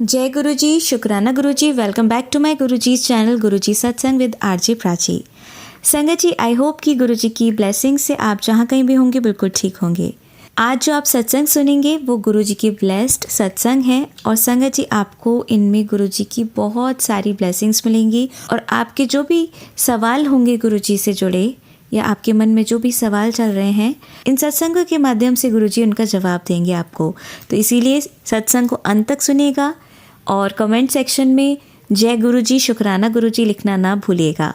जय गुरु जी, शुक्राना गुरु जी। Welcome back to my Guru ji channel गुरु जी सत्संग विद आरजे प्राची। संगत जी, आई होप कि गुरु जी की ब्लेसिंग से आप जहाँ कहीं भी होंगे बिल्कुल ठीक होंगे। आज जो आप सत्संग सुनेंगे वो गुरु जी की ब्लेस्ड सत्संग है और संगत जी आपको इनमें गुरु जी की बहुत सारी ब्लेसिंग्स मिलेंगी और आपके जो भी सवाल होंगे गुरु जी से जुड़े या आपके मन में जो भी सवाल चल रहे हैं, इन सत्संगों के माध्यम से गुरुजी उनका जवाब देंगे आपको। तो इसीलिए सत्संग को अंत तक सुनिएगा और कमेंट सेक्शन में जय गुरुजी, शुक्राना गुरुजी लिखना ना भूलिएगा।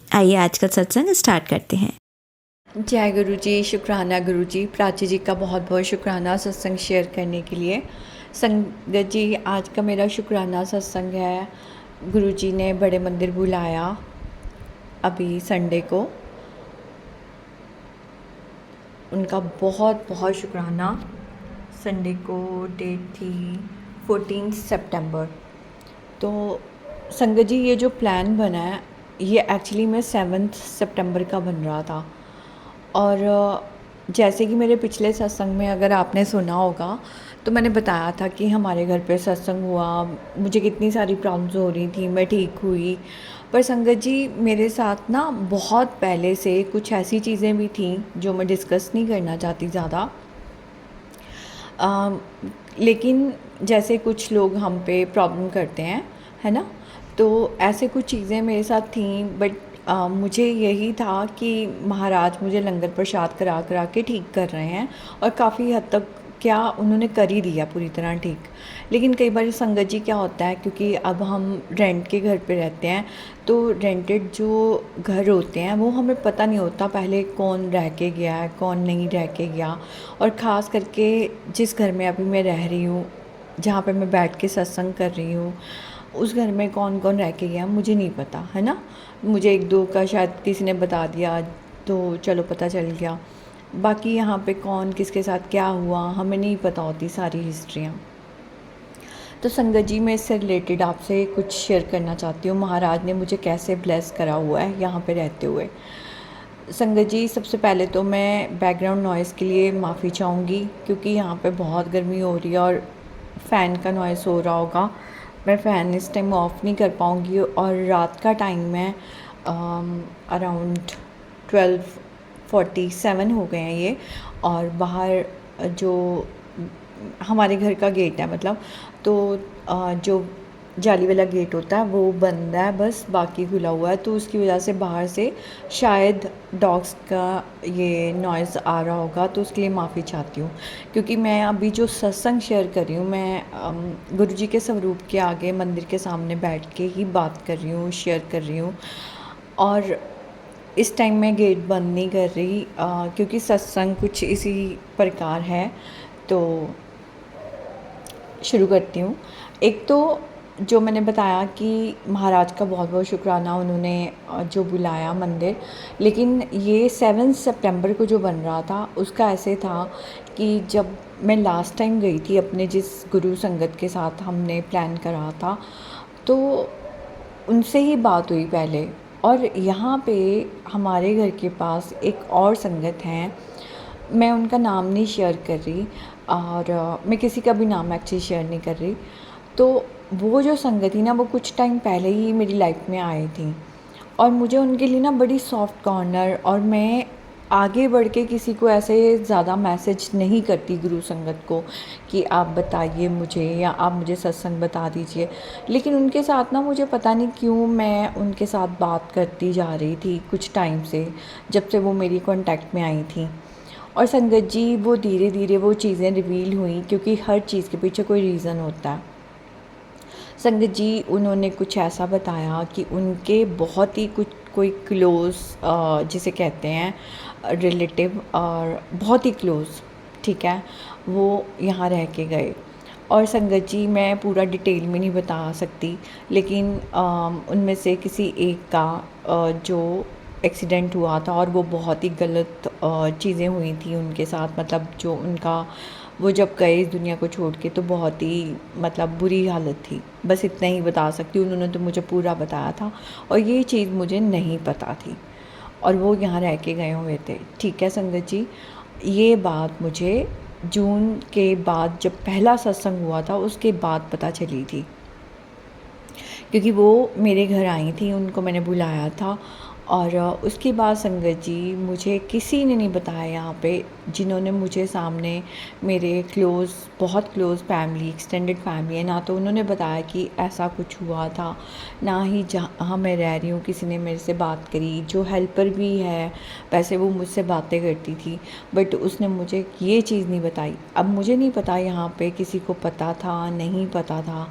आइए आज का सत्संग स्टार्ट करते हैं। जय गुरु जी, शुक्राना गुरु जी। प्राची जी का बहुत बहुत शुक्राना सत्संग शेयर करने के लिए। संगत जी, आज का मेरा शुक्राना सत्संग है। गुरु जी ने बड़े मंदिर बुलाया अभी संडे को, उनका बहुत बहुत शुक्राना। संडे को डेट थी 14 सितंबर। तो संगत जी, ये जो प्लान बना है ये एक्चुअली में 7 सितंबर का बन रहा था। और जैसे कि मेरे पिछले सत्संग में अगर आपने सुना होगा तो मैंने बताया था कि हमारे घर पे सत्संग हुआ, मुझे कितनी सारी प्रॉब्लम्स हो रही थी, मैं ठीक हुई। पर संगत जी, मेरे साथ ना बहुत पहले से कुछ ऐसी चीज़ें भी थी जो मैं डिस्कस नहीं करना चाहती ज़्यादा, लेकिन जैसे कुछ लोग हम पे प्रॉब्लम करते हैं, है ना। तो ऐसे कुछ चीज़ें मेरे साथ थी, बट मुझे यही था कि महाराज मुझे लंगर प्रसाद करा करा के ठीक कर रहे हैं और काफ़ी हद तक क्या उन्होंने कर ही दिया पूरी तरह ठीक। लेकिन कई बार संगत जी क्या होता है, क्योंकि अब हम रेंट के घर पे रहते हैं तो रेंटेड जो घर होते हैं वो हमें पता नहीं होता पहले कौन रह के गया है कौन नहीं रह के गया। और ख़ास करके जिस घर में अभी मैं रह रही हूँ, जहाँ पे मैं बैठ के सत्संग कर रही हूँ, उस घर में कौन कौन रह के गया मुझे नहीं पता, है ना। मुझे एक दो का शायद किसी ने बता दिया तो चलो पता चल गया, बाकी यहाँ पे कौन किसके साथ क्या हुआ हमें नहीं पता होती सारी हिस्ट्रियाँ। तो संगत जी, मैं इससे रिलेटेड आपसे कुछ शेयर करना चाहती हूँ, महाराज ने मुझे कैसे ब्लेस करा हुआ है यहाँ पे रहते हुए। संगत जी, सबसे पहले तो मैं बैकग्राउंड नॉइज़ के लिए माफ़ी चाहूँगी, क्योंकि यहाँ पे बहुत गर्मी हो रही है और फ़ैन का नॉइज़ हो रहा होगा। मैं फ़ैन इस टाइम ऑफ़ नहीं कर पाऊँगी और रात का टाइम है, अराउंड 12:47 हो गए हैं ये। और बाहर जो हमारे घर का गेट है, मतलब तो जो जाली वाला गेट होता है वो बंद है, बस बाकी खुला हुआ है। तो उसकी वजह से बाहर से शायद डॉग्स का ये नॉइज़ आ रहा होगा, तो उसके लिए माफ़ी चाहती हूँ। क्योंकि मैं अभी जो सत्संग शेयर कर रही हूँ, मैं गुरु जी के स्वरूप के आगे मंदिर के सामने बैठ के ही बात कर रही हूँ, शेयर कर रही हूँ। और इस टाइम मैं गेट बंद नहीं कर रही, क्योंकि सत्संग कुछ इसी प्रकार है। तो शुरू करती हूँ। एक तो जो मैंने बताया कि महाराज का बहुत बहुत शुक्राना, उन्होंने जो बुलाया मंदिर। लेकिन ये 7 सितंबर को जो बन रहा था उसका ऐसे था कि जब मैं लास्ट टाइम गई थी अपने जिस गुरु संगत के साथ हमने प्लान करा था, तो उनसे ही बात हुई पहले। और यहाँ पे हमारे घर के पास एक और संगत हैं, मैं उनका नाम नहीं शेयर कर रही और मैं किसी का भी नाम एक्चुअली शेयर नहीं कर रही। तो वो जो संगत थी ना, वो कुछ टाइम पहले ही मेरी लाइफ में आई थी और मुझे उनके लिए ना बड़ी सॉफ्ट कॉर्नर, और मैं आगे बढ़ के किसी को ऐसे ज़्यादा मैसेज नहीं करती गुरु संगत को कि आप बताइए मुझे या आप मुझे सत्संग बता दीजिए। लेकिन उनके साथ ना मुझे पता नहीं क्यों मैं उनके साथ बात करती जा रही थी कुछ टाइम से, जब से वो मेरी कॉन्टैक्ट में आई थी। और संगत जी, वो धीरे धीरे वो चीज़ें रिवील हुई, क्योंकि हर चीज़ के पीछे कोई रीज़न होता है। संगत जी, उन्होंने कुछ ऐसा बताया कि उनके बहुत ही कुछ कोई क्लोज़, जिसे कहते हैं रिलेटिव, और बहुत ही क्लोज़, ठीक है, वो यहाँ रह के गए। और संगत जी, मैं पूरा डिटेल में नहीं बता सकती, लेकिन उनमें से किसी एक का जो एक्सीडेंट हुआ था और वो बहुत ही गलत चीज़ें हुई थी उनके साथ, मतलब जो उनका वो जब गए इस दुनिया को छोड़ के तो बहुत ही मतलब बुरी हालत थी। बस इतना ही बता सकती हूँ, उन्होंने तो मुझे पूरा बताया था और ये चीज़ मुझे नहीं पता थी और वो यहाँ रह के गए हुए थे, ठीक है संगत जी। ये बात मुझे जून के बाद जब पहला सत्संग हुआ था उसके बाद पता चली थी, क्योंकि वो मेरे घर आई थी, उनको मैंने बुलाया था। और उसके बाद संगत जी मुझे किसी ने नहीं बताया यहाँ पे, जिन्होंने मुझे सामने मेरे बहुत क्लोज़ फैमिली, एक्सटेंडेड फैमिली है ना, तो उन्होंने बताया कि ऐसा कुछ हुआ था, ना ही जहाँ मैं रह रही हूँ किसी ने मेरे से बात करी। जो हेल्पर भी है वैसे वो मुझसे बातें करती थी, बट उसने मुझे ये चीज़ नहीं बताई। अब मुझे नहीं पता यहाँ पे किसी को पता था नहीं पता था,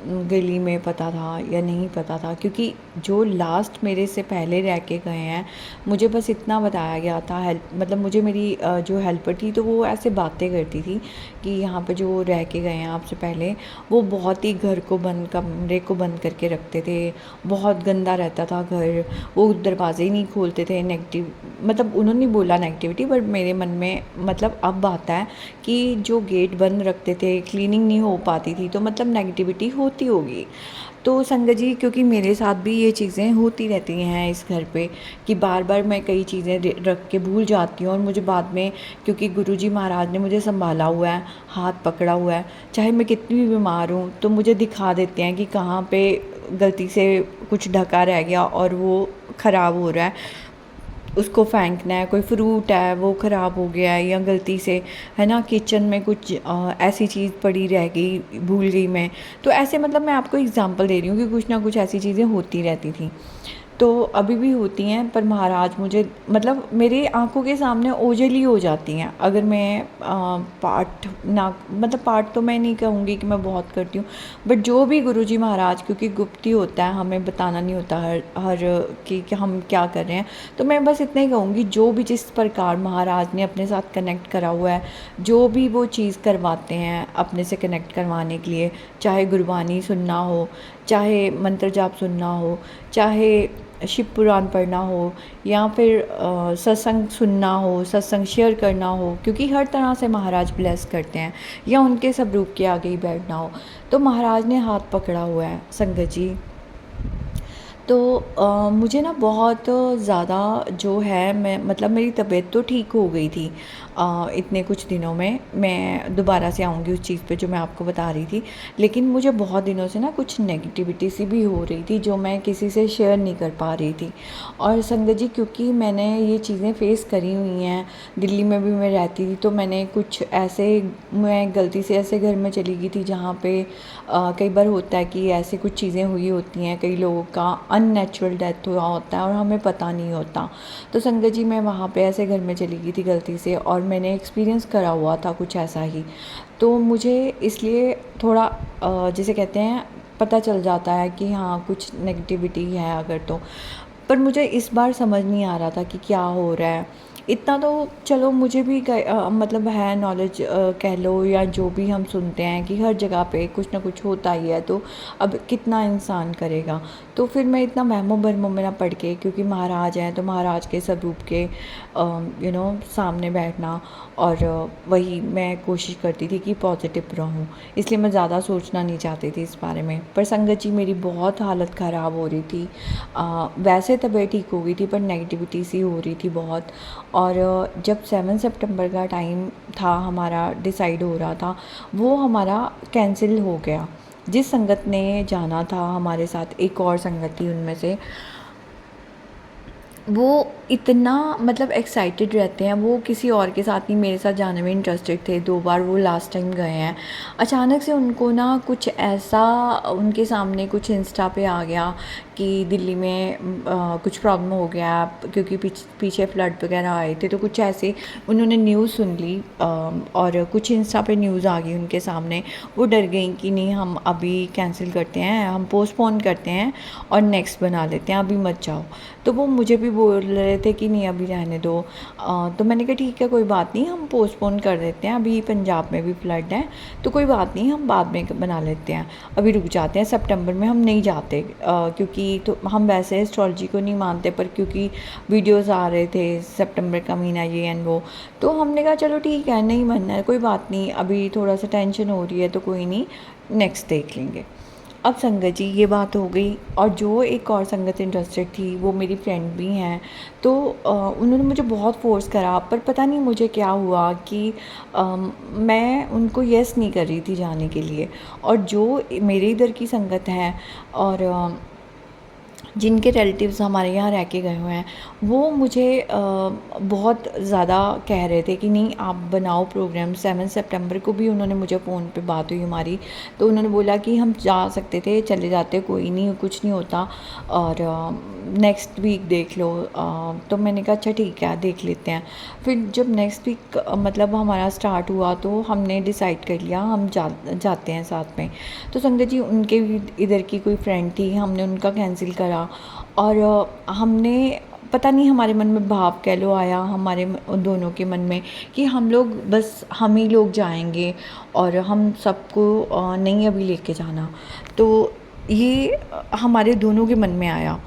गली में पता था या नहीं पता था, क्योंकि जो लास्ट मेरे से पहले रह के गए हैं मुझे बस इतना बताया गया था। मतलब मुझे मेरी जो हेल्पर थी तो वो ऐसे बातें करती थी कि यहाँ पे जो रह के गए हैं आपसे पहले, वो बहुत ही घर को बंद, कमरे को बंद करके रखते थे, बहुत गंदा रहता था घर, वो दरवाजे ही नहीं खोलते थे। नेगेटिव, मतलब उन्होंने बोला नेगेटिविटी, बट मेरे मन में मतलब अब आता है कि जो गेट बंद रखते थे, क्लीनिंग नहीं हो पाती थी, तो मतलब नेगेटिविटी होती होगी। तो संगत जी, क्योंकि मेरे साथ भी ये चीज़ें होती रहती हैं इस घर पे कि बार बार मैं कई चीज़ें रख के भूल जाती हूँ, और मुझे बाद में, क्योंकि गुरुजी महाराज ने मुझे संभाला हुआ है, हाथ पकड़ा हुआ है, चाहे मैं कितनी भी बीमार हूँ तो मुझे दिखा देते हैं कि कहाँ पे गलती से कुछ ढका रह गया और वो ख़राब हो रहा है, उसको फेंकना है। कोई फ्रूट है वो ख़राब हो गया है, या गलती से, है ना, किचन में कुछ ऐसी चीज़ पड़ी रह गई, भूल गई मैं, तो ऐसे, मतलब मैं आपको एग्जांपल दे रही हूँ कि कुछ ना कुछ ऐसी चीज़ें होती रहती थी, तो अभी भी होती हैं। पर महाराज मुझे, मतलब मेरी आंखों के सामने ओझल ही हो जाती हैं अगर मैं पाठ ना, मतलब पाठ तो मैं नहीं कहूँगी कि मैं बहुत करती हूँ, बट जो भी गुरुजी महाराज, क्योंकि गुप्त ही होता है, हमें बताना नहीं होता हर कि हम क्या कर रहे हैं, तो मैं बस इतना ही कहूँगी, जो भी जिस प्रकार महाराज ने अपने साथ कनेक्ट करा हुआ है, जो भी वो चीज़ करवाते हैं अपने से कनेक्ट करवाने के लिए, चाहे गुरबानी सुनना हो, चाहे मंत्र जाप सुनना हो, चाहे शिव पुराण पढ़ना हो, या फिर सत्संग सुनना हो, सत्संग शेयर करना हो, क्योंकि हर तरह से महाराज ब्लेस करते हैं, या उनके स्वरूप के आगे ही बैठना हो, तो महाराज ने हाथ पकड़ा हुआ है संगत जी। तो मुझे ना बहुत ज़्यादा जो है, मैं, मतलब मेरी तबीयत तो ठीक हो गई थी इतने कुछ दिनों में, मैं दोबारा से आऊँगी उस चीज़ पे जो मैं आपको बता रही थी, लेकिन मुझे बहुत दिनों से ना कुछ नेगेटिविटी सी भी हो रही थी जो मैं किसी से शेयर नहीं कर पा रही थी। और संगत जी, क्योंकि मैंने ये चीज़ें फ़ेस करी हुई हैं, दिल्ली में भी मैं रहती थी, तो मैंने कुछ ऐसे, मैं गलती से ऐसे घर में चली गई थी जहाँ पे कई बार होता है कि ऐसी कुछ चीज़ें हुई होती हैं, कई लोगों का अननेचुरल डेथ हुआ होता है और हमें पता नहीं होता। तो संगत जी, मैं वहाँ पे ऐसे घर में चली गई थी गलती से, और मैंने एक्सपीरियंस करा हुआ था कुछ ऐसा ही, तो मुझे इसलिए थोड़ा जिसे कहते हैं पता चल जाता है कि हाँ कुछ नेगेटिविटी है अगर, तो पर मुझे इस बार समझ नहीं आ रहा था कि क्या हो रहा है। इतना तो चलो मुझे भी मतलब है नॉलेज, कह लो, या जो भी हम सुनते हैं कि हर जगह पे कुछ ना कुछ होता ही है, तो अब कितना इंसान करेगा। तो फिर मैं इतना वहमो भरमों में ना पड़ के, क्योंकि महाराज हैं तो महाराज के स्वरूप के सामने बैठना, और वही मैं कोशिश करती थी कि पॉजिटिव रहूं, इसलिए मैं ज़्यादा सोचना नहीं चाहती थी इस बारे में। पर संगत जी, मेरी बहुत हालत ख़राब हो रही थी, वैसे तबीयत ठीक हो गई थी पर नेगेटिविटी सी हो रही थी बहुत। और जब 7 सितंबर का टाइम था, हमारा डिसाइड हो रहा था, वो हमारा कैंसिल हो गया। जिस संगत ने जाना था हमारे साथ, एक और संगत थी उनमें से, वो इतना मतलब एक्साइटेड रहते हैं, वो किसी और के साथ नहीं, मेरे साथ जाने में इंटरेस्टेड थे। 2 बार वो लास्ट टाइम गए हैं। अचानक से उनको ना कुछ ऐसा, उनके सामने कुछ इंस्टा पे आ गया कि दिल्ली में कुछ प्रॉब्लम हो गया, क्योंकि पीछे फ्लड वगैरह आए थे, तो कुछ ऐसे उन्होंने न्यूज़ सुन ली, और कुछ इंस्टा पे न्यूज़ आ गई उनके सामने। वो डर गई कि नहीं, हम अभी कैंसिल करते हैं, हम पोस्टपोन करते हैं और नेक्स्ट बना लेते हैं, अभी मत जाओ। तो वो मुझे भी बोल रहे थे कि नहीं अभी रहने दो। तो मैंने कहा ठीक है, कोई बात नहीं, हम पोस्टपोन कर देते हैं, अभी पंजाब में भी फ्लड है, तो कोई बात नहीं, हम बाद में बना लेते हैं, अभी रुक जाते हैं, सितंबर में हम नहीं जाते, क्योंकि तो हम वैसे एस्ट्रोलॉजी को नहीं मानते, पर क्योंकि वीडियोस आ रहे थे सितंबर का महीना ये एंड वो, तो हमने कहा चलो ठीक है, नहीं मानना है कोई बात नहीं, अभी थोड़ा सा टेंशन हो रही है तो कोई नहीं, नेक्स्ट देख लेंगे। अब संगत जी ये बात हो गई, और जो एक और संगत इंटरेस्टेड थी वो मेरी फ्रेंड भी हैं, तो उन्होंने मुझे बहुत फ़ोर्स करा, पर पता नहीं मुझे क्या हुआ कि मैं उनको येस नहीं कर रही थी जाने के लिए। और जो मेरे इधर की संगत हैं और जिनके रिलेटिव्स हमारे यहाँ रह के गए हुए हैं, वो मुझे बहुत ज़्यादा कह रहे थे कि नहीं आप बनाओ प्रोग्राम। 7 सितंबर को भी उन्होंने मुझे फ़ोन पे बात हुई हमारी, तो उन्होंने बोला कि हम जा सकते थे, चले जाते, कोई नहीं, कुछ नहीं होता, और नेक्स्ट वीक देख लो। तो मैंने कहा अच्छा ठीक है देख लेते हैं। फिर जब नेक्स्ट वीक मतलब हमारा स्टार्ट हुआ तो हमने डिसाइड कर लिया हम जाते हैं साथ में। तो संगत जी उनके भी इधर की कोई फ्रेंड थी, हमने उनका कैंसिल करा, और हमने पता नहीं हमारे मन में भाव कह लो आया हमारे दोनों के मन में कि हम लोग बस हम ही लोग जाएंगे और हम सबको नहीं अभी लेके जाना। तो ये हमारे दोनों के मन में आया,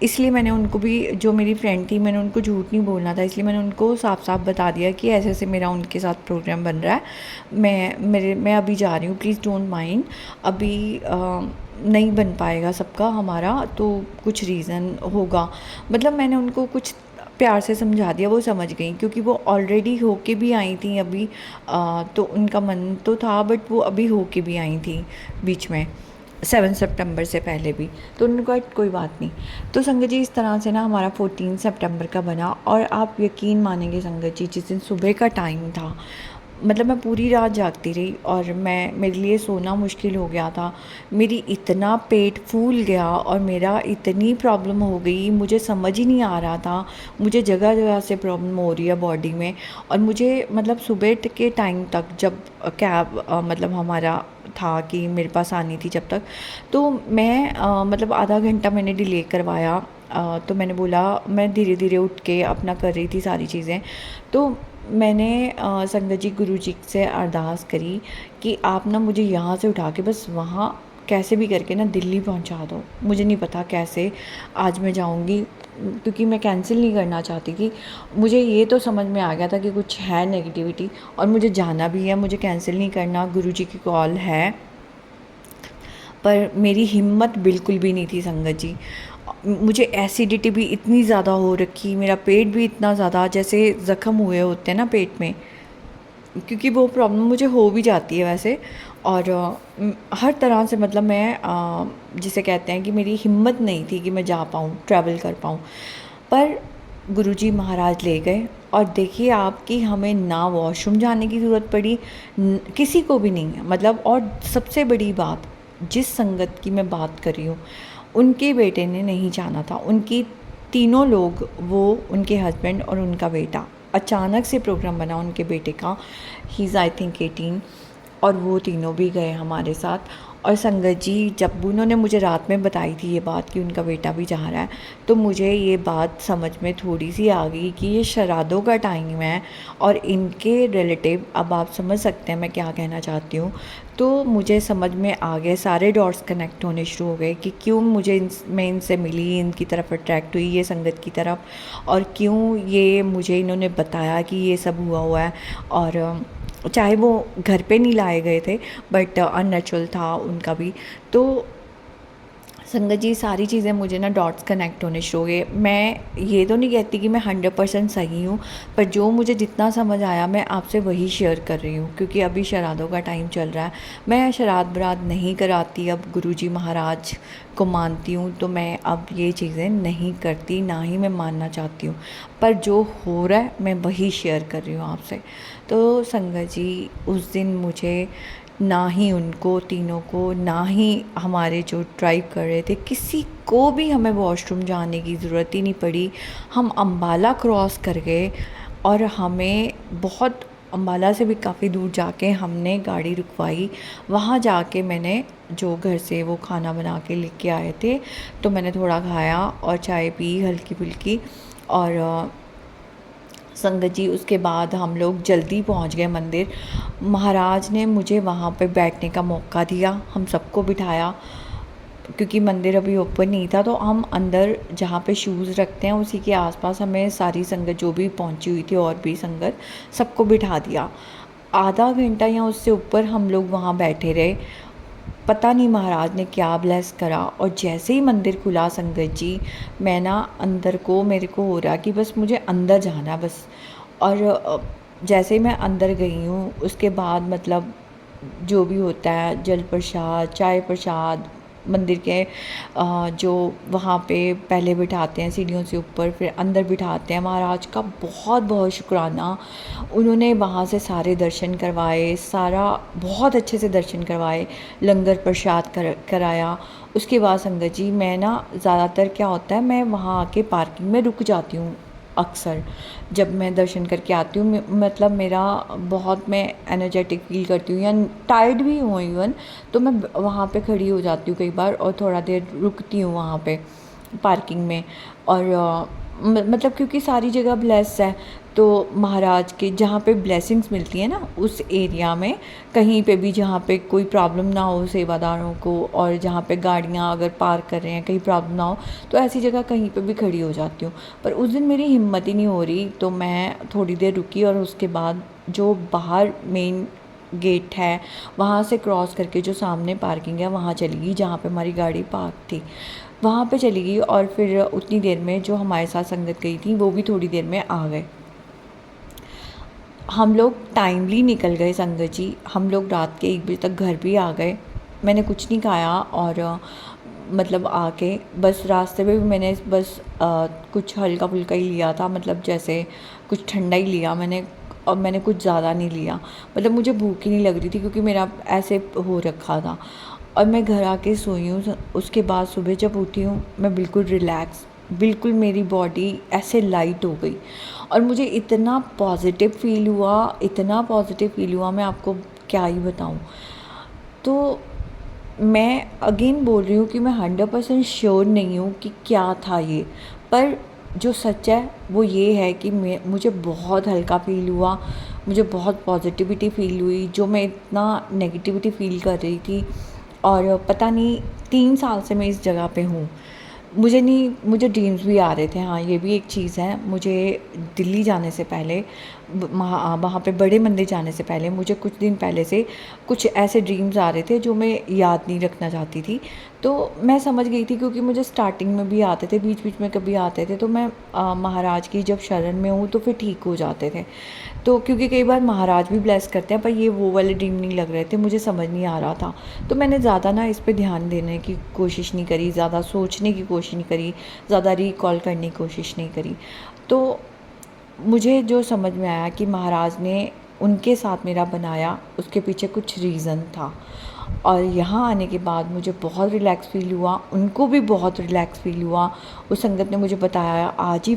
इसलिए मैंने उनको भी, जो मेरी फ्रेंड थी, मैंने उनको झूठ नहीं बोलना था, इसलिए मैंने उनको साफ साफ बता दिया कि ऐसे ऐसे मेरा उनके साथ प्रोग्राम बन रहा है, मैं अभी जा रही हूँ, प्लीज़ डोंट माइंड। अभी नहीं बन पाएगा सबका हमारा, तो कुछ रीज़न होगा। मतलब मैंने उनको कुछ प्यार से समझा दिया, वो समझ गई, क्योंकि वो ऑलरेडी होके भी आई थी अभी। तो उनका मन तो था, बट वो अभी होके भी आई थी बीच में 7 सितंबर से पहले भी, तो उन्होंने कहा कोई बात नहीं। तो संगत जी इस तरह से ना हमारा 14 सितंबर का बना। और आप यकीन मानेंगे संगत जी, जिस दिन सुबह का टाइम था, मतलब मैं पूरी रात जागती रही और मेरे लिए सोना मुश्किल हो गया था। मेरी इतना पेट फूल गया और मेरा इतनी प्रॉब्लम हो गई, मुझे समझ ही नहीं आ रहा था, मुझे जगह जगह से प्रॉब्लम हो रही है बॉडी में। और मुझे मतलब सुबह के टाइम तक जब कैब मतलब हमारा था कि मेरे पास आनी थी जब तक, तो मैं मतलब आधा घंटा मैंने डिले करवाया। तो मैंने बोला, मैं धीरे धीरे उठ के अपना कर रही थी सारी चीज़ें। तो मैंने संगत जी गुरु जी से अरदास करी कि आप ना मुझे यहाँ से उठा के बस वहाँ कैसे भी करके ना दिल्ली पहुँचा दो। मुझे नहीं पता कैसे आज मैं जाऊँगी, क्योंकि मैं कैंसिल नहीं करना चाहती थी। मुझे ये तो समझ में आ गया था कि कुछ है नेगेटिविटी, और मुझे जाना भी है, मुझे कैंसिल नहीं करना, गुरु जी की कॉल है। पर मेरी हिम्मत बिल्कुल भी नहीं थी संगत जी। मुझे एसिडिटी भी इतनी ज़्यादा हो रखी, मेरा पेट भी इतना ज़्यादा, जैसे ज़ख़म हुए होते हैं ना पेट में, क्योंकि वो प्रॉब्लम मुझे हो भी जाती है वैसे। और हर तरह से मतलब मैं जिसे कहते हैं कि मेरी हिम्मत नहीं थी कि मैं जा पाऊँ, ट्रैवल कर पाऊँ। पर गुरुजी महाराज ले गए, और देखिए आप कि हमें ना वॉशरूम जाने की ज़रूरत पड़ी, किसी को भी नहीं है मतलब। और सबसे बड़ी बात, जिस संगत की मैं बात कर रही हूँ, उनके बेटे ने नहीं जाना था। उनकी तीनों लोग, वो उनके हस्बैंड और उनका बेटा, अचानक से प्रोग्राम बना उनके बेटे का, ही इज़ आई थिंक 18, और वो तीनों भी गए हमारे साथ। और संगत जी जब उन्होंने मुझे रात में बताई थी ये बात कि उनका बेटा भी जा रहा है, तो मुझे ये बात समझ में थोड़ी सी आ गई कि ये शरादों का टाइम है, और इनके रिलेटिव, अब आप समझ सकते हैं मैं क्या कहना चाहती हूँ। तो मुझे समझ में आ गए, सारे डॉट्स कनेक्ट होने शुरू हो गए कि क्यों मैं इनसे मिली, इनकी तरफ अट्रैक्ट हुई, ये संगत की तरफ, और क्यों ये मुझे इन्होंने बताया कि ये सब हुआ है। और चाहे वो घर पे नहीं लाए गए थे, बट अननेचुरल था उनका भी। तो संगत जी सारी चीज़ें मुझे ना डॉट्स कनेक्ट होने शुरू हो गए। मैं ये तो नहीं कहती कि मैं 100% सही हूँ, पर जो मुझे जितना समझ आया मैं आपसे वही शेयर कर रही हूँ, क्योंकि अभी शरादों का टाइम चल रहा है। मैं शराद बरात नहीं कराती, अब गुरुजी महाराज को मानती हूँ, तो मैं अब ये चीज़ें नहीं करती, ना ही मैं मानना चाहती हूँ। पर जो हो रहा है मैं वही शेयर कर रही हूँ आपसे। तो संगत जी उस दिन मुझे ना ही उनको तीनों को, ना ही हमारे जो ड्राइव कर रहे थे, किसी को भी हमें वॉशरूम जाने की ज़रूरत ही नहीं पड़ी। हम अम्बाला क्रॉस कर गए, और हमें बहुत, अम्बाला से भी काफ़ी दूर जाके हमने गाड़ी रुकवाई। वहाँ जाके मैंने जो घर से वो खाना बना के लेके आए थे, तो मैंने थोड़ा खाया और चाय पी हल्की फुल्की। और संगत जी उसके बाद हम लोग जल्दी पहुंच गए मंदिर। महाराज ने मुझे वहाँ पे बैठने का मौका दिया, हम सबको बिठाया, क्योंकि मंदिर अभी ओपन नहीं था। तो हम अंदर जहाँ पे शूज़ रखते हैं उसी के आसपास हमें सारी संगत जो भी पहुँची हुई थी, और भी संगत, सबको बिठा दिया। आधा घंटा या उससे ऊपर हम लोग वहाँ बैठे रहे। पता नहीं महाराज ने क्या ब्लेस करा, और जैसे ही मंदिर खुला संगत जी, मैं ना अंदर को मेरे को हो रहा कि बस मुझे अंदर जाना है बस। और जैसे ही मैं अंदर गई हूँ उसके बाद मतलब जो भी होता है, जल प्रसाद, चाय प्रसाद, मंदिर के जो वहाँ पे पहले बिठाते हैं सीढ़ियों से ऊपर, फिर अंदर बिठाते हैं, महाराज का बहुत बहुत शुक्राना। उन्होंने वहाँ से सारे दर्शन करवाए, सारा बहुत अच्छे से दर्शन करवाए, लंगर प्रसाद कराया। उसके बाद संगत जी मैं ना ज़्यादातर क्या होता है, मैं वहाँ आके पार्किंग में रुक जाती हूँ अक्सर, जब मैं दर्शन करके आती हूँ। मतलब मेरा बहुत, मैं एनर्जेटिक फील करती हूँ या टायर्ड भी हूँ इवन, तो मैं वहाँ पे खड़ी हो जाती हूँ कई बार और थोड़ा देर रुकती हूँ वहाँ पे पार्किंग में। और मतलब क्योंकि सारी जगह ब्लेस है, तो महाराज के जहाँ पे ब्लेसिंग्स मिलती है ना उस एरिया में, कहीं पे भी जहाँ पे कोई प्रॉब्लम ना हो सेवादारों को, और जहाँ पे गाड़ियाँ अगर पार्क कर रहे हैं कहीं प्रॉब्लम ना हो, तो ऐसी जगह कहीं पे भी खड़ी हो जाती हूँ। पर उस दिन मेरी हिम्मत ही नहीं हो रही, तो मैं थोड़ी देर रुकी और उसके बाद जो बाहर मेन गेट है वहाँ से क्रॉस करके जो सामने पार्किंग है वहाँ चली गई, जहाँ पे हमारी गाड़ी पार्क थी वहाँ पे चली गई। और फिर उतनी देर में जो हमारे साथ संगत गई थी वो भी थोड़ी देर में आ गए। हम लोग टाइमली निकल गए संगत जी, हम लोग रात के 1 बजे तक घर भी आ गए। मैंने कुछ नहीं खाया, और मतलब आके बस रास्ते में भी मैंने बस कुछ हल्का फुल्का ही लिया था, मतलब जैसे कुछ ठंडा ही लिया मैंने, और मैंने कुछ ज़्यादा नहीं लिया। मतलब मुझे भूख ही नहीं लग रही थी क्योंकि मेरा ऐसे हो रखा था। और मैं घर आके सोई हूँ। उसके बाद सुबह जब उठी हूँ मैं बिल्कुल रिलैक्स, बिल्कुल मेरी बॉडी ऐसे लाइट हो गई, और मुझे इतना पॉजिटिव फ़ील हुआ, इतना पॉजिटिव फ़ील हुआ, मैं आपको क्या ही बताऊँ। तो मैं अगेन बोल रही हूँ कि मैं 100% श्योर नहीं हूँ कि क्या था ये, पर जो सच है वो ये है कि मुझे बहुत हल्का फ़ील हुआ, मुझे बहुत पॉजिटिविटी फ़ील हुई, जो मैं इतना नेगेटिविटी फ़ील कर रही थी। और पता नहीं 3 साल से मैं इस जगह पे हूँ। मुझे ड्रीम्स भी आ रहे थे। हाँ, ये भी एक चीज़ है, मुझे दिल्ली जाने से पहले, वहाँ पे बड़े मंदिर जाने से पहले मुझे कुछ दिन पहले से कुछ ऐसे ड्रीम्स आ रहे थे जो मैं याद नहीं रखना चाहती थी। तो मैं समझ गई थी क्योंकि मुझे स्टार्टिंग में भी आते थे, बीच बीच में कभी आते थे, तो मैं महाराज की जब शरण में हूँ तो फिर ठीक हो जाते थे। तो क्योंकि कई बार महाराज भी ब्लेस करते हैं, पर ये वो वाले ड्रीम नहीं लग रहे थे, मुझे समझ नहीं आ रहा था। तो मैंने ज़्यादा ना इस पे ध्यान देने की कोशिश नहीं करी, ज़्यादा सोचने की कोशिश नहीं करी, ज़्यादा रिकॉल करने की कोशिश नहीं करी। तो मुझे जो समझ में आया कि महाराज ने उनके साथ मेरा बनाया, उसके पीछे कुछ रीज़न था। और यहाँ आने के बाद मुझे बहुत रिलैक्स फ़ील हुआ, उनको भी बहुत रिलैक्स फ़ील हुआ। उस संगत ने मुझे बताया, आज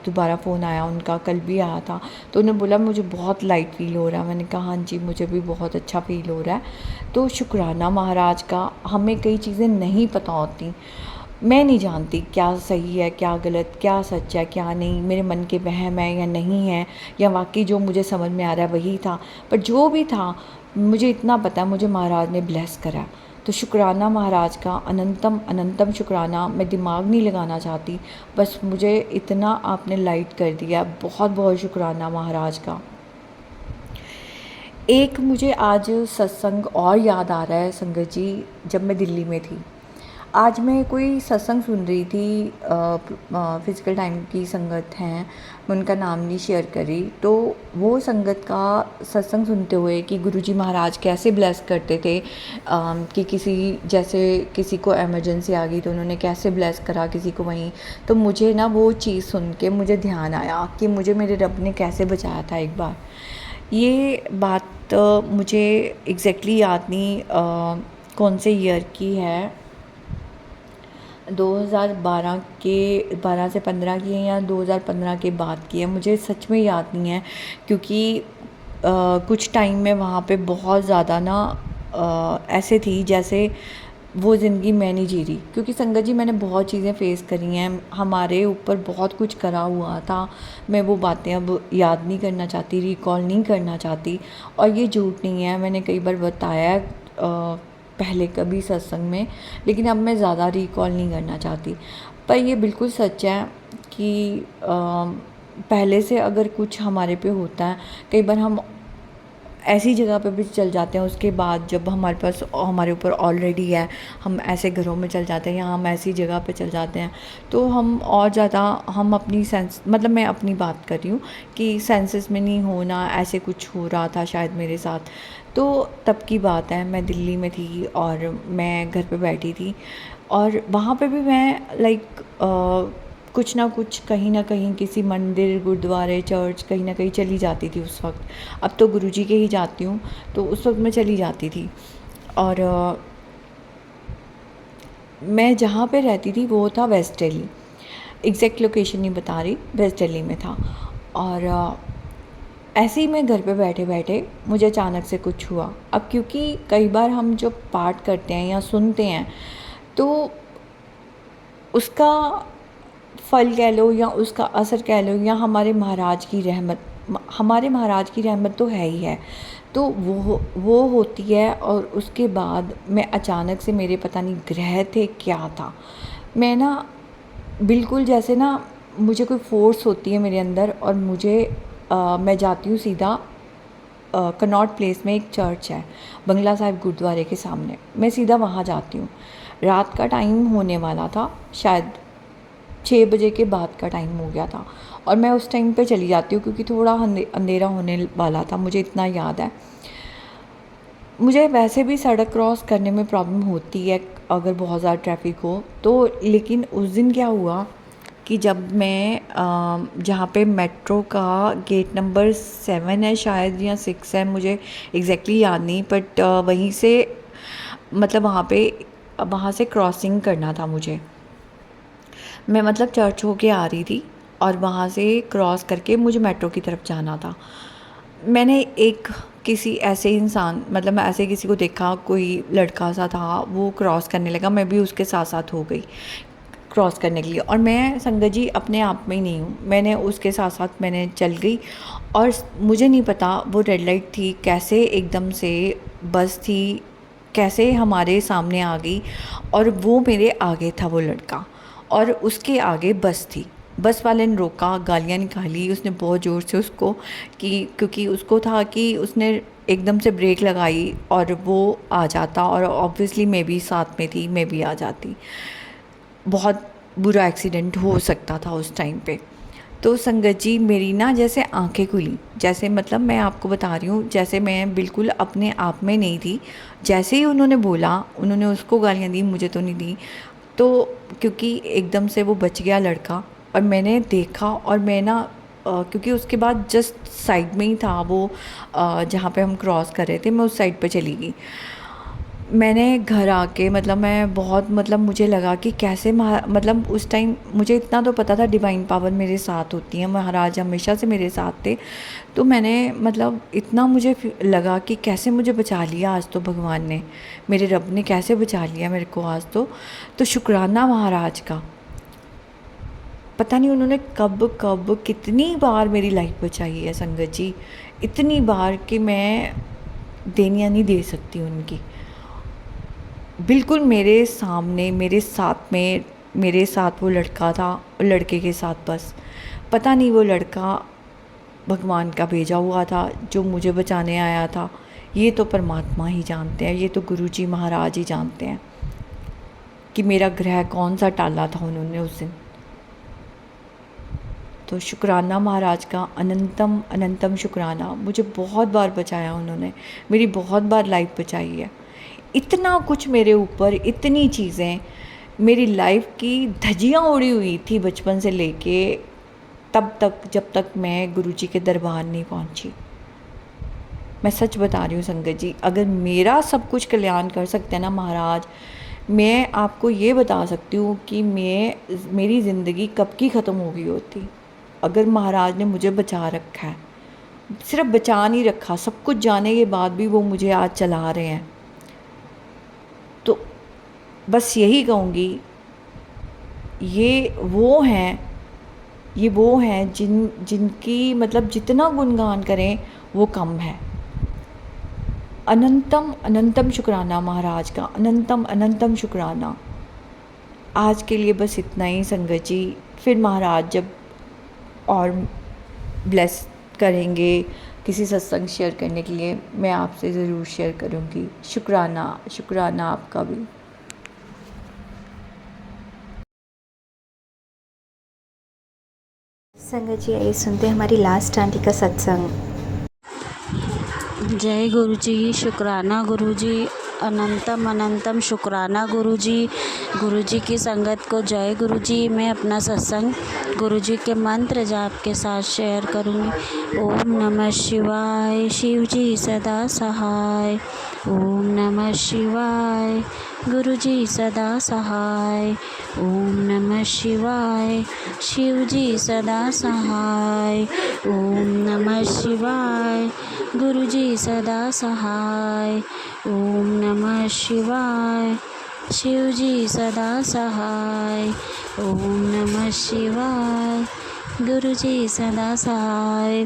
दोबारा फ़ोन आया उनका, कल भी आया था, तो उन्होंने बोला मुझे बहुत लाइट फ़ील हो रहा है। मैंने कहा हाँ जी, मुझे भी बहुत अच्छा फ़ील हो रहा है। तो शुक्राना महाराज का। हमें कई चीज़ें नहीं पता होती, मैं नहीं जानती क्या सही है, क्या गलत, क्या सच है, क्या नहीं, मेरे मन के वहम है या नहीं है, या वाकई जो मुझे समझ में आ रहा है वही था। पर जो भी था, मुझे इतना पता है, मुझे महाराज ने ब्लेस करा। तो शुक्राना महाराज का, अनंतम अनंतम शुक्राना। मैं दिमाग नहीं लगाना चाहती, बस मुझे इतना आपने लाइट कर दिया, बहुत बहुत शुक्राना महाराज का। एक मुझे आज सत्संग और याद आ रहा है संगत जी, जब मैं दिल्ली में थी। आज मैं कोई सत्संग सुन रही थी, फिज़िकल टाइम की संगत हैं, मैं उनका नाम नहीं शेयर करी। तो वो संगत का सत्संग सुनते हुए कि गुरुजी महाराज कैसे ब्लेस करते थे, कि किसी को इमरजेंसी आ गई तो उन्होंने कैसे ब्लेस करा किसी को वहीं। तो मुझे ना वो चीज़ सुन के मुझे ध्यान आया कि मुझे मेरे रब ने कैसे बचाया था एक बार। ये बात मुझे एग्जैक्टली याद नहीं कौन से ईयर की है, 2012 से 15 की है या 2015 के बाद की है, मुझे सच में याद नहीं है। क्योंकि कुछ टाइम में वहाँ पे बहुत ज़्यादा ना ऐसे थी जैसे वो ज़िंदगी मैं नहीं जी रही। क्योंकि संगत जी मैंने बहुत चीज़ें फ़ेस करी हैं, हमारे ऊपर बहुत कुछ करा हुआ था। मैं वो बातें अब याद नहीं करना चाहती, रिकॉल नहीं करना चाहती। और ये झूठ नहीं है, मैंने कई बार बताया है पहले कभी सत्संग में, लेकिन अब मैं ज़्यादा रिकॉल नहीं करना चाहती। पर ये बिल्कुल सच है कि पहले से अगर कुछ हमारे पे होता है, कई बार हम ऐसी जगह पे भी चल जाते हैं। उसके बाद जब हमारे पास हमारे ऊपर ऑलरेडी है, हम ऐसे घरों में चल जाते हैं या हम ऐसी जगह पे चल जाते हैं, तो हम और ज़्यादा हम अपनी सेंस मतलब मैं अपनी बात कर रही हूँ कि सेंसेस में नहीं होना, ऐसे कुछ हो रहा था शायद मेरे साथ। तो तब की बात है, मैं दिल्ली में थी और मैं घर पे बैठी थी और वहाँ पे भी मैं कुछ ना कुछ कहीं ना कहीं किसी मंदिर, गुरुद्वारे, चर्च कहीं ना कहीं चली जाती थी उस वक्त। अब तो गुरुजी के ही जाती हूँ, तो उस वक्त मैं चली जाती थी। और मैं जहाँ पे रहती थी वो था वेस्ट दिल्ली, एग्जैक्ट लोकेशन नहीं बता रही, वेस्ट दिल्ली में था। और ऐसे ही मैं घर पे बैठे बैठे मुझे अचानक से कुछ हुआ। अब क्योंकि कई बार हम जब पाठ करते हैं या सुनते हैं तो उसका फल कह लो या उसका असर कह लो या हमारे महाराज की रहमत, हमारे महाराज की रहमत तो है ही है, तो वो होती है। और उसके बाद मैं अचानक से, मेरे पता नहीं ग्रह थे क्या था, मैं ना बिल्कुल जैसे ना मुझे कोई फोर्स होती है मेरे अंदर और मैं जाती हूँ सीधा कनॉट प्लेस में एक चर्च है बंगला साहिब गुरुद्वारे के सामने, मैं सीधा वहाँ जाती हूँ। रात का टाइम होने वाला था, शायद 6 बजे के बाद का टाइम हो गया था और मैं उस टाइम पे चली जाती हूँ क्योंकि थोड़ा अंधेरा होने वाला था, मुझे इतना याद है। मुझे वैसे भी सड़क क्रॉस करने में प्रॉब्लम होती है अगर बहुत ज़्यादा ट्रैफिक हो तो, लेकिन उस दिन क्या हुआ कि जब मैं जहाँ पे मेट्रो का गेट नंबर 7 है शायद या 6 है, मुझे एग्जैक्टली याद नहीं, बट वहीं से मतलब वहाँ से क्रॉसिंग करना था मुझे। मैं मतलब चर्च होके आ रही थी और वहाँ से क्रॉस करके मुझे मेट्रो की तरफ जाना था। मैंने किसी ऐसे इंसान, मतलब मैं ऐसे किसी को देखा, कोई लड़का सा था, वो क्रॉस करने लगा, मैं भी उसके साथ साथ हो गई क्रॉस करने के लिए। और मैं संगत जी अपने आप में ही नहीं हूँ, मैंने उसके साथ साथ मैंने चल गई। और मुझे नहीं पता वो रेड लाइट थी, कैसे एकदम से बस थी, कैसे हमारे सामने आ गई और वो मेरे आगे था वो लड़का और उसके आगे बस थी। बस वाले ने रोका, गालियाँ निकाली उसने बहुत ज़ोर से उसको, क्योंकि उसको था कि उसने एकदम से ब्रेक लगाई और वो आ जाता और ऑब्वियसली मैं भी साथ में थी, मैं भी आ जाती। बहुत बुरा एक्सीडेंट हो सकता था उस टाइम पे। तो संगत जी मेरी ना जैसे आंखें खुली, जैसे मतलब मैं आपको बता रही हूँ, जैसे मैं बिल्कुल अपने आप में नहीं थी। जैसे ही उन्होंने बोला, उन्होंने उसको गालियाँ दी, मुझे तो नहीं दी, तो क्योंकि एकदम से वो बच गया लड़का और मैंने देखा और मैं ना क्योंकि उसके बाद जस्ट साइड में ही था वो, जहाँ पे हम क्रॉस कर रहे थे, मैं उस साइड पे चली गई। मैंने घर आके मैं बहुत मुझे लगा कि कैसे मतलब उस टाइम मुझे इतना तो पता था डिवाइन पावर मेरे साथ होती है, महाराज हमेशा से मेरे साथ थे। तो मैंने इतना मुझे लगा कि कैसे मुझे बचा लिया आज तो भगवान ने, मेरे रब ने कैसे बचा लिया मेरे को आज तो शुक्राना महाराज का। पता नहीं उन्होंने कब कब कितनी बार मेरी लाइफ बचाई है संगत जी, इतनी बार कि मैं देनियाँ नहीं दे सकती उनकी। बिल्कुल मेरे सामने, मेरे साथ वो लड़का था और लड़के के साथ बस, पता नहीं वो लड़का भगवान का भेजा हुआ था जो मुझे बचाने आया था, ये तो परमात्मा ही जानते हैं, ये तो गुरुजी महाराज ही जानते हैं कि मेरा ग्रह कौन सा टाला था उन्होंने उस दिन। तो शुक्राना महाराज का, अनंतम अनंतम शुक्राना। मुझे बहुत बार बचाया उन्होंने, मेरी बहुत बार लाइफ बचाई है। इतना कुछ मेरे ऊपर, इतनी चीज़ें, मेरी लाइफ की धज्जियाँ उड़ी हुई थी बचपन से लेके तब तक, जब तक मैं गुरुजी के दरबार नहीं पहुंची। मैं सच बता रही हूँ संगत जी, अगर मेरा सब कुछ कल्याण कर सकते हैं ना महाराज, मैं आपको ये बता सकती हूँ कि मेरी ज़िंदगी कब की ख़त्म हो गई होती अगर महाराज ने मुझे बचा रखा है। सिर्फ बचा नहीं रखा, सब कुछ जाने के बाद भी वो मुझे आज चला रहे हैं। तो बस यही कहूँगी, ये वो हैं जिनकी जितना गुणगान करें वो कम है। अनंतम अनंतम शुक्राना महाराज का, अनंतम अनंतम शुक्राना। आज के लिए बस इतना ही संगत जी, फिर महाराज जब और ब्लेस करेंगे किसी सत्संग शेयर करने के लिए मैं आपसे ज़रूर शेयर करूँगी। शुक्राना, शुक्राना आपका भी। संगत जी, आइए सुनते हैं हमारी लास्ट आंटी का सत्संग। जय गुरु जी, शुक्राना गुरु जी, अनंतम अनंतम शुक्राना गुरु जी की संगत को जय गुरु जी। मैं अपना सत्संग गुरु जी के मंत्र जाप के साथ शेयर करूँगी। ओम नमः शिवाय, शिव जी सदा सहाय। ओम नमः शिवाय, गुरु जी सदा सहाय। ओम नमः शिवाय, शिव जी सदा सहाय। ओम नमः शिवाय, गुरु जी सदा सहाय। ओम नमः शिवाय, शिव जी सदा सहाय। ओम नमः शिवाय, गुरु जी सदा सहाय।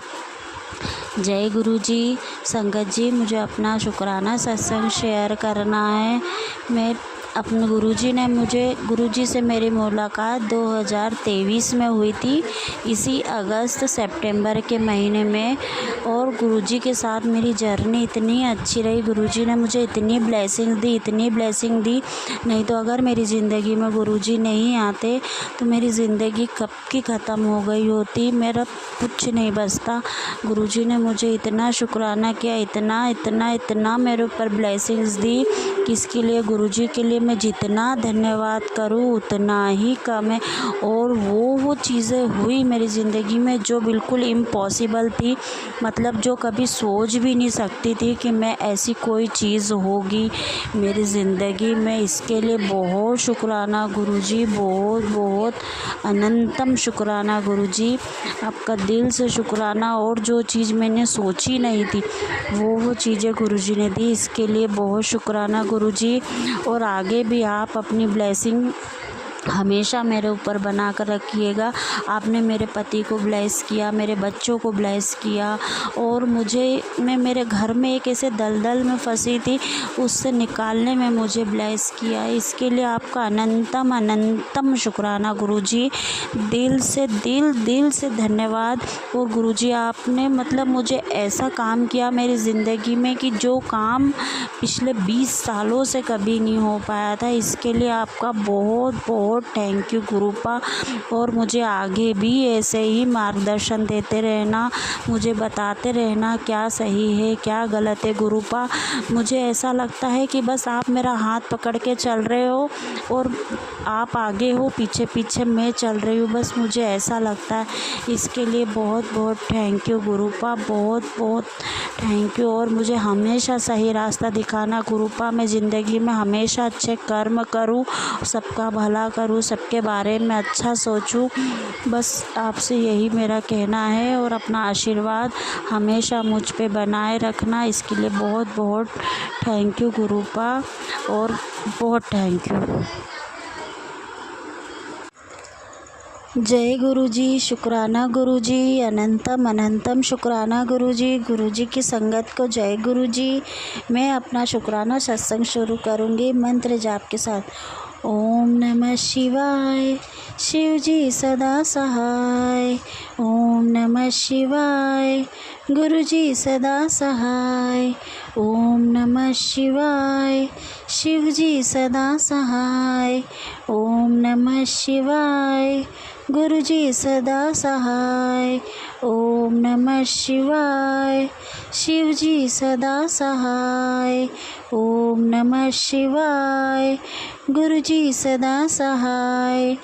जय गुरु जी। संगत जी, मुझे अपना शुक्राना सत्संग शेयर करना है। मैं अपने गुरुजी से मेरी मुलाकात 2023 में हुई थी, इसी अगस्त सितंबर के महीने में। और गुरुजी के साथ मेरी जर्नी इतनी अच्छी रही। गुरुजी ने मुझे इतनी ब्लेसिंग दी। नहीं तो अगर मेरी ज़िंदगी में गुरुजी नहीं आते तो मेरी ज़िंदगी कब की ख़त्म हो गई होती, मेरा कुछ नहीं बचता। गुरुजी ने मुझे इतना शुक्राना किया, इतना मेरे ऊपर ब्लेसिंग्स दी कि इसके लिए गुरुजी के लिए मैं जितना धन्यवाद करूँ उतना ही कम है। और वो चीज़ें हुई मेरी ज़िंदगी में जो बिल्कुल इम्पॉसिबल थी, मतलब जो कभी सोच भी नहीं सकती थी कि मैं ऐसी कोई चीज़ होगी मेरी ज़िंदगी में। इसके लिए बहुत शुक्राना गुरुजी, बहुत अनंतम शुक्राना गुरुजी, आपका दिल से शुक्राना। और जो चीज़ मैंने सोची नहीं थी वो चीज़ें गुरुजी ने दी, इसके लिए बहुत शुक्राना गुरुजी। और आगे भी आप अपनी ब्लेसिंग हमेशा मेरे ऊपर बना कर रखिएगा। आपने मेरे पति को ब्लेस किया, मेरे बच्चों को ब्लेस किया, और मैं मेरे घर में एक ऐसे दलदल में फंसी थी, उससे निकालने में मुझे ब्लेस किया। इसके लिए आपका अनंतम शुक्राना गुरुजी, दिल से धन्यवाद। और गुरुजी, आपने मतलब मुझे ऐसा काम किया मेरी ज़िंदगी में कि जो काम पिछले 20 सालों से कभी नहीं हो पाया था। इसके लिए आपका बहुत थैंक यू गुरुपा। और मुझे आगे भी ऐसे ही मार्गदर्शन देते रहना, मुझे बताते रहना क्या सही है क्या गलत है गुरुपा। मुझे ऐसा लगता है कि बस आप मेरा हाथ पकड़ के चल रहे हो और आप आगे हो, पीछे मैं चल रही हूँ, बस मुझे ऐसा लगता है। इसके लिए बहुत थैंक यू गुरुपा, बहुत थैंक यू। और मुझे हमेशा सही रास्ता दिखाना गुरुपा। मैं ज़िंदगी में हमेशा अच्छे कर्म करूँ, सबका भला करूँ, सबके बारे में अच्छा सोचूँ, बस आपसे यही मेरा कहना है। और अपना आशीर्वाद हमेशा मुझ पे बनाए रखना, इसके लिए बहुत थैंक यू गुरुपा, और बहुत थैंक यू। जय गुरुजी, शुक्राना गुरुजी, अनंतम शुक्राना गुरुजी की संगत को जय गुरुजी। मैं अपना शुक्राना सत्संग शुरू करूँगी मंत्र जाप के साथ। ओम नमः शिवाय, शिव जी सदा सहाय। ओम नमः शिवाय, गुरु जी सदा सहाय। ओम नमः शिवाय, शिव जी सदा सहाय। ओम नमः शिवाय, गुरु जी सदा सहाय। ओम नमः शिवाय, शिव जी सदा सहाय। ओम नमः शिवाय, गुरु जी सदा सहाय।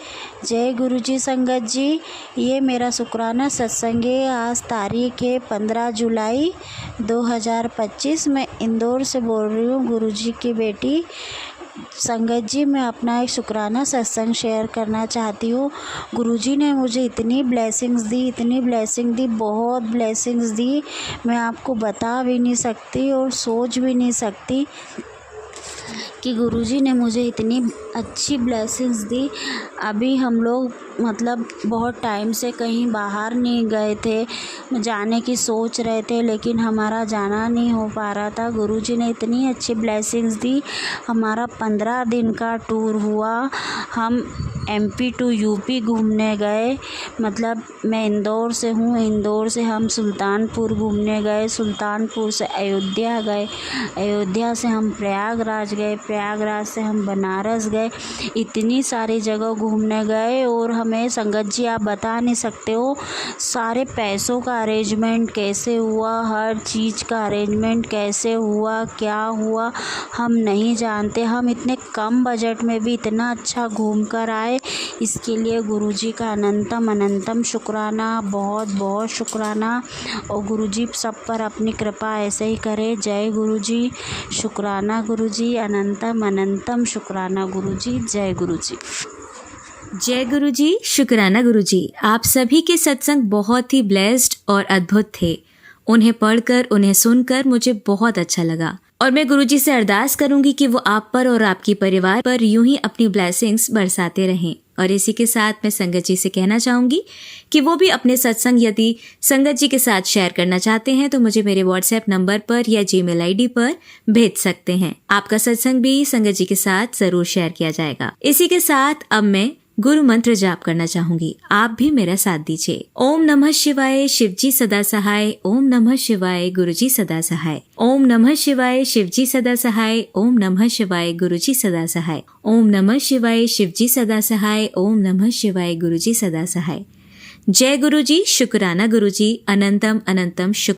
जय गुरु जी संगत जी, ये मेरा शुक्राना सत्संग है। आज तारीख है 15 जुलाई 2025। मैं इंदौर से बोल रही हूँ, गुरु जी की बेटी। संगत जी, मैं अपना एक शुक्राना सत्संग शेयर करना चाहती हूँ। गुरुजी ने मुझे इतनी ब्लेसिंग दी, बहुत ब्लेसिंग्स दी, मैं आपको बता भी नहीं सकती और सोच भी नहीं सकती कि गुरुजी ने मुझे इतनी अच्छी ब्लेसिंग्स दी। अभी हम लोग मतलब बहुत टाइम से कहीं बाहर नहीं गए थे, जाने की सोच रहे थे, लेकिन हमारा जाना नहीं हो पा रहा था। गुरुजी ने इतनी अच्छी ब्लेसिंग्स दी। हमारा 15 दिन का टूर हुआ। हम MP टू यूपी घूमने गए। मतलब मैं इंदौर से हूँ, इंदौर से हम सुल्तानपुर घूमने गए, सुल्तानपुर से अयोध्या गए, अयोध्या से हम प्रयागराज गए, प्रयागराज से हम बनारस गए। इतनी सारी जगह घूमने गए और हमें संगत जी आप बता नहीं सकते हो सारे पैसों का अरेंजमेंट कैसे हुआ, हर चीज़ का अरेंजमेंट कैसे हुआ, क्या हुआ हम नहीं जानते। हम इतने कम बजट में भी इतना अच्छा घूम कर आए, इसके लिए गुरुजी का अनंतम अनंतम शुक्राना, बहुत बहुत शुक्राना। और गुरुजी सब पर अपनी कृपा ऐसे ही करे। जय गुरुजी, शुक्राना गुरुजी, अनंतम अनंतम शुक्राना गुरुजी, जय गुरुजी। जय गुरुजी, शुक्राना गुरुजी। आप सभी के सत्संग बहुत ही ब्लेस्ड और अद्भुत थे। उन्हें पढ़कर, उन्हें सुनकर मुझे बहुत अच्छा लगा और मैं गुरुजी से अरदास करूंगी कि वो आप पर और आपकी परिवार पर यूं ही अपनी ब्लेसिंग्स बरसाते रहें। और इसी के साथ मैं संगत जी से कहना चाहूंगी कि वो भी अपने सत्संग यदि संगत जी के साथ शेयर करना चाहते हैं तो मुझे मेरे व्हाट्सएप नंबर पर या जीमेल आईडी पर भेज सकते हैं। आपका सत्संग भी संगत जी के साथ जरूर शेयर किया जाएगा। इसी के साथ अब मैं गुरु मंत्र जाप करना चाहूंगी, आप भी मेरा साथ दीजिए। ओम नमः शिवाय, शिवजी सदा सहाय। ओम नमः शिवाय, गुरुजी सदा सहाय। ओम नमः शिवाय, शिवजी सदा सहाय। ओम नमः शिवाय, गुरुजी सदा सहाय। ओम नमः शिवाय, शिवजी सदा सहाय। ओम नमः शिवाय, गुरुजी सदा सहाय। जय गुरुजी, शुक्राना गुरुजी, अनंतम अनंतम शुक्र।